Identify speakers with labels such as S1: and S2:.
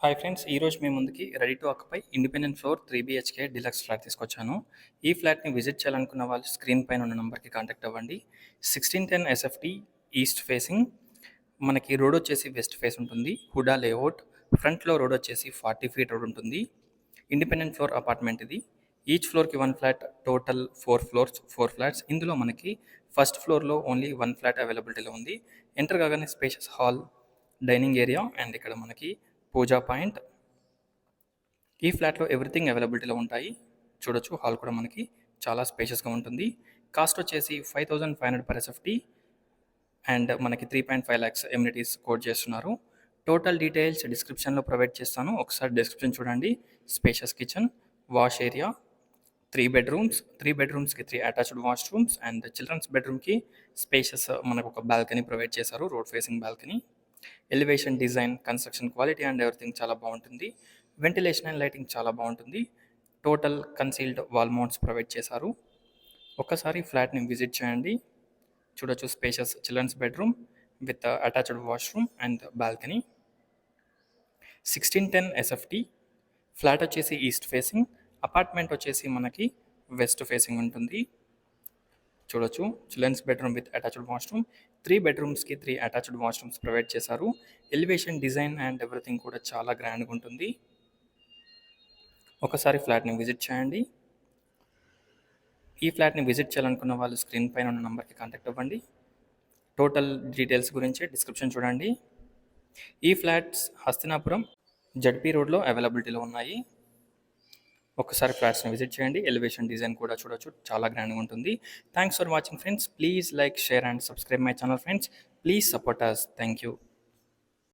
S1: Hi friends, ఈరోజు మీ ముందుకి ready to occupy independent floor 3 BHK deluxe flat తీసుకొచ్చాను. ఈ ఫ్లాట్ని విజిట్ చేయాలనుకున్న వాళ్ళు స్క్రీన్ పైన ఉన్న నెంబర్కి కాంటాక్ట్ అవ్వండి. 1610 SFT ఈస్ట్ ఫేసింగ్. మనకి రోడ్ వచ్చేసి వెస్ట్ ఫేస్ ఉంటుంది. హుడా లేఅవుట్. ఫ్రంట్లో రోడ్ వచ్చేసి 40 ఫీట్ రోడ్ ఉంటుంది. ఇండిపెండెంట్ ఫ్లోర్ అపార్ట్మెంట్ ఇది. ఈచ్ ఫ్లోర్కి 1 ఫ్లాట్, టోటల్ 4 ఫ్లోర్స్, 4 ఫ్లాట్స్. ఇందులో మనకి ఫస్ట్ ఫ్లోర్లో ఓన్లీ 1 ఫ్లాట్ అవైలబిలిటీలో ఉంది. ఎంటర్ కాగానే spacious hall, dining area and ఇక్కడ మనకి పూజా పాయింట్. ఈ ఫ్లాట్లో ఎవ్రీథింగ్ అవైలబిలిటీలో ఉంటాయి. చూడొచ్చు, హాల్ కూడా మనకి చాలా స్పేషియస్గా ఉంటుంది. కాస్ట్ వచ్చేసి 5500 per SFT అండ్ మనకి 3.5 lakhs ఎమ్యూనిటీస్ కోట్ చేస్తున్నారు. టోటల్ డీటెయిల్స్ డిస్క్రిప్షన్లో ప్రొవైడ్ చేస్తాను, ఒకసారి డిస్క్రిప్షన్ చూడండి. Spacious kitchen, wash area, 3 bedrooms, 3 bedroomsకి 3 అటాచ్డ్ వాష్రూమ్స్ అండ్ చిల్డ్రన్స్ బెడ్రూమ్కి స్పేషియస్ మనకు ఒక బాల్కనీ ప్రొవైడ్ చేశారు, road facing balcony. Elevation, design, construction quality and everything చాలా బాగుంటుంది. వెంటిలేషన్ అండ్ లైటింగ్ చాలా బాగుంటుంది. Total concealed wall mounts provide చేశారు. ఒక్కసారి ఫ్లాట్ని విజిట్ చేయండి. చూడొచ్చు, spacious children's bedroom with attached washroom and balcony. 1610 SFT. Flat వచ్చేసి ఈస్ట్ ఫేసింగ్, అపార్ట్మెంట్ వచ్చేసి మనకి వెస్ట్ ఫేసింగ్ ఉంటుంది. చూడొచ్చు, children's bedroom with attached washroom. 3 bedroomsకి 3 అటాచ్డ్ వాష్రూమ్స్ ప్రొవైడ్ చేశారు. ఎలివేషన్, డిజైన్ అండ్ ఎవ్రీథింగ్ కూడా చాలా గ్రాండ్గా ఉంటుంది. ఒకసారి ఫ్లాట్ని విజిట్ చేయండి. ఈ ఫ్లాట్ని విజిట్ చేయాలనుకున్న వాళ్ళు స్క్రీన్ పైన ఉన్న నెంబర్కి కాంటాక్ట్ అవ్వండి. టోటల్ డీటెయిల్స్ గురించి డిస్క్రిప్షన్ చూడండి. ఈ ఫ్లాట్స్ హస్తినాపురం జడ్పీ రోడ్లో అవైలబిలిటీలో ఉన్నాయి. ఒకసారి ఫ్లాట్స్ని విజిట్ చేయండి. ఎలివేషన్, డిజైన్ కూడా చూడొచ్చు, చాలా గ్రాండ్గా ఉంటుంది. Thanks for watching friends. Please like, share and subscribe my channel friends. Please support us. Thank you.